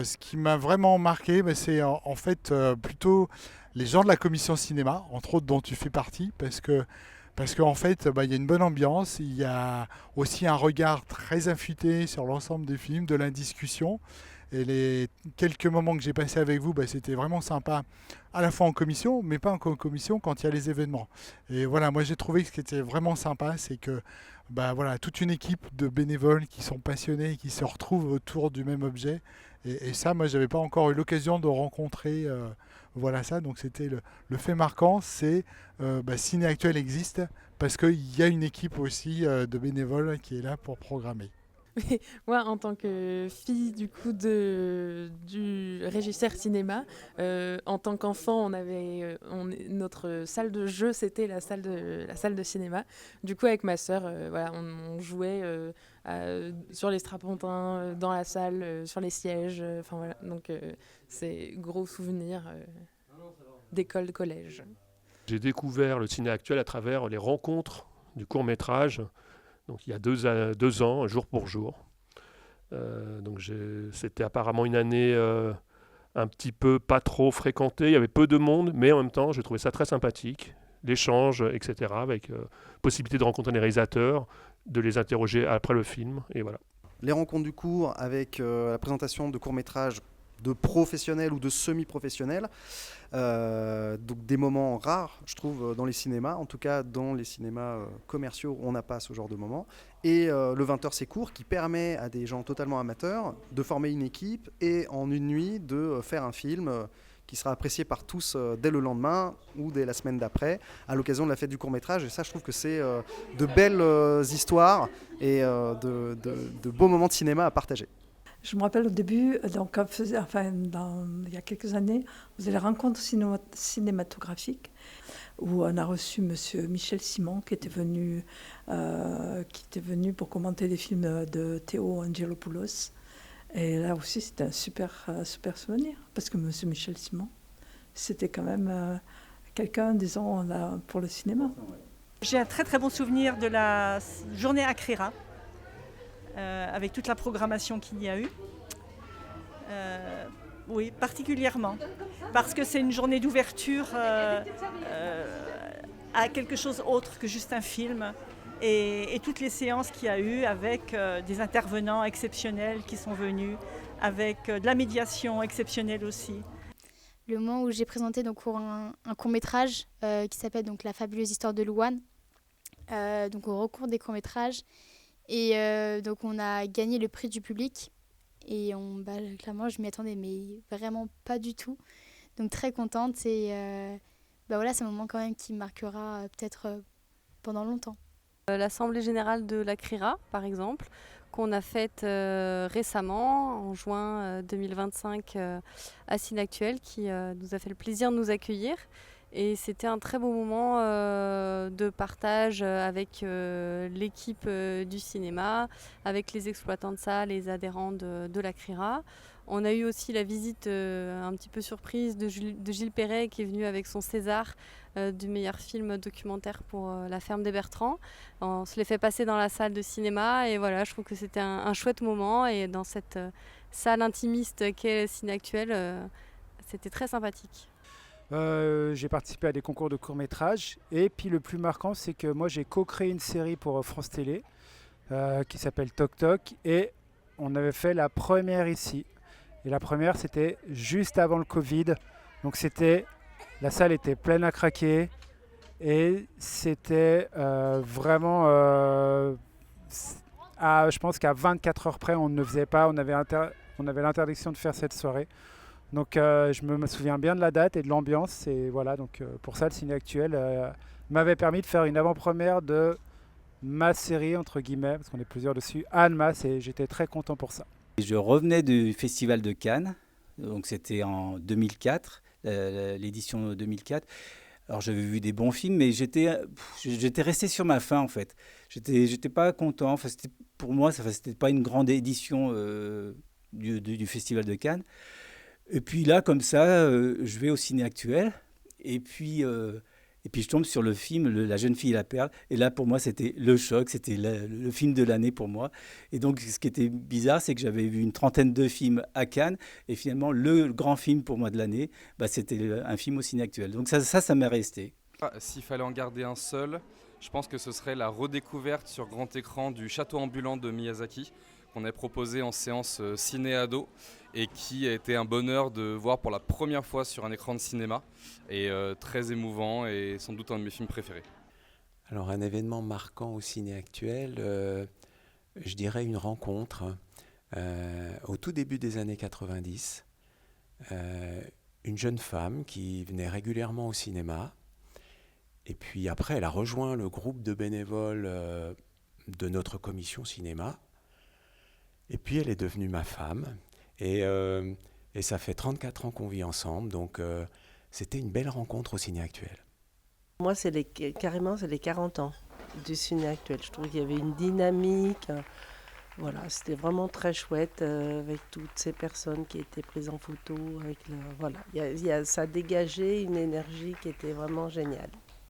Ce qui m'a vraiment marqué, c'est en fait plutôt les gens de la commission cinéma, entre autres dont tu fais partie, parce qu'en fait, il y a une bonne ambiance, il y a aussi un regard très affûté sur l'ensemble des films, de la discussion. Et les quelques moments que j'ai passés avec vous, c'était vraiment sympa, à la fois en commission, mais pas en commission quand il y a les événements. Et voilà, moi j'ai trouvé que ce qui était vraiment sympa, c'est que voilà, toute une équipe de bénévoles qui sont passionnés et qui se retrouvent autour du même objet. Et ça, moi, j'avais pas encore eu l'occasion de rencontrer voilà ça. Donc c'était le fait marquant, c'est Ciné Actuel existe parce qu'il y a une équipe aussi de bénévoles qui est là pour programmer. Moi, en tant que fille du coup du régisseur cinéma, en tant qu'enfant, notre salle de jeu, c'était la salle de cinéma. Du coup, avec ma sœur, voilà, on jouait sur les strapontins, dans la salle, sur les sièges. Enfin voilà, donc c'est gros souvenir d'école, de collège. J'ai découvert le ciné actuel à travers les rencontres du court métrage, donc il y a 2 ans, jour pour jour. C'était apparemment une année un petit peu pas trop fréquentée, il y avait peu de monde, mais en même temps j'ai trouvé ça très sympathique, l'échange, etc., avec possibilité de rencontrer les réalisateurs, de les interroger après le film, et voilà. Les rencontres du cours avec la présentation de courts-métrages de professionnels ou de semi-professionnels, donc des moments rares, je trouve, dans les cinémas, en tout cas dans les cinémas commerciaux, on n'a pas ce genre de moment. Et le 20h c'est court, qui permet à des gens totalement amateurs de former une équipe et en une nuit de faire un film qui sera apprécié par tous dès le lendemain ou dès la semaine d'après, à l'occasion de la fête du court-métrage. Et ça, je trouve que c'est de belles histoires et de beaux moments de cinéma à partager. Je me rappelle au début, donc, il y a quelques années, vous avez les rencontres cinématographiques où on a reçu Monsieur Michel Simon qui était venu pour commenter des films de Théo Angelopoulos. Et là aussi, c'était un super souvenir parce que Monsieur Michel Simon, c'était quand même quelqu'un, disons, là, pour le cinéma. J'ai un très très bon souvenir de la journée Acrira, avec toute la programmation qu'il y a eu. Oui, particulièrement, parce que c'est une journée d'ouverture à quelque chose autre que juste un film. Et toutes les séances qu'il y a eu avec des intervenants exceptionnels qui sont venus, avec de la médiation exceptionnelle aussi. Le moment où j'ai présenté donc un court-métrage qui s'appelle donc La fabuleuse histoire de Louane, donc au recours des courts-métrages. Et donc on a gagné le prix du public. Et clairement, je m'y attendais, mais vraiment pas du tout. Donc très contente. Et voilà, c'est un moment quand même qui marquera peut-être pendant longtemps. L'Assemblée générale de la CRIRA, par exemple, qu'on a faite récemment, en juin 2025, à Ciné Actuel, qui nous a fait le plaisir de nous accueillir. Et c'était un très beau moment de partage avec l'équipe du cinéma, avec les exploitants de salles, les adhérents de la CRIRA. On a eu aussi la visite un petit peu surprise de Gilles Perret qui est venu avec son César du meilleur film documentaire pour La ferme des Bertrands. On se les fait passer dans la salle de cinéma et voilà, je trouve que c'était un chouette moment et dans cette salle intimiste qu'est Ciné Actuel, c'était très sympathique. J'ai participé à des concours de court-métrage et puis le plus marquant c'est que moi j'ai co-créé une série pour France Télé qui s'appelle Toc Toc et on avait fait la première ici. Et la première c'était juste avant le Covid, donc la salle était pleine à craquer et c'était vraiment, je pense qu'à 24 heures près on ne faisait pas, on avait l'interdiction de faire cette soirée. Donc je me souviens bien de la date et de l'ambiance et voilà, donc pour ça le Ciné Actuel m'avait permis de faire une avant-première de ma série entre guillemets, parce qu'on est plusieurs dessus, Annemasse, et j'étais très content pour ça. Je revenais du Festival de Cannes, donc c'était en 2004, l'édition 2004. Alors j'avais vu des bons films, mais j'étais resté sur ma faim en fait. J'étais pas content. Enfin, pour moi, c'était pas une grande édition du Festival de Cannes. Et puis là, comme ça, je vais au Ciné Actuel. Et puis Et puis je tombe sur le film La jeune fille et la perle. Et là, pour moi, c'était le choc, c'était le film de l'année pour moi. Et donc, ce qui était bizarre, c'est que j'avais vu une trentaine de films à Cannes. Et finalement, le grand film pour moi de l'année, c'était un film au Ciné Actuel. Donc ça m'est resté. S'il fallait en garder un seul, je pense que ce serait la redécouverte sur grand écran du Château ambulant de Miyazaki, qu'on avait proposé en séance ciné-ado et qui a été un bonheur de voir pour la première fois sur un écran de cinéma et très émouvant et sans doute un de mes films préférés. Alors un événement marquant au Ciné Actuel, je dirais une rencontre au tout début des années 90, une jeune femme qui venait régulièrement au cinéma et puis après elle a rejoint le groupe de bénévoles de notre commission cinéma. Et puis elle est devenue ma femme et ça fait 34 ans qu'on vit ensemble, donc c'était une belle rencontre au Ciné Actuel. Moi, carrément, c'est les 40 ans du Ciné Actuel. Je trouve qu'il y avait une dynamique, voilà, c'était vraiment très chouette avec toutes ces personnes qui étaient prises en photo. Voilà, ça dégageait une énergie qui était vraiment géniale.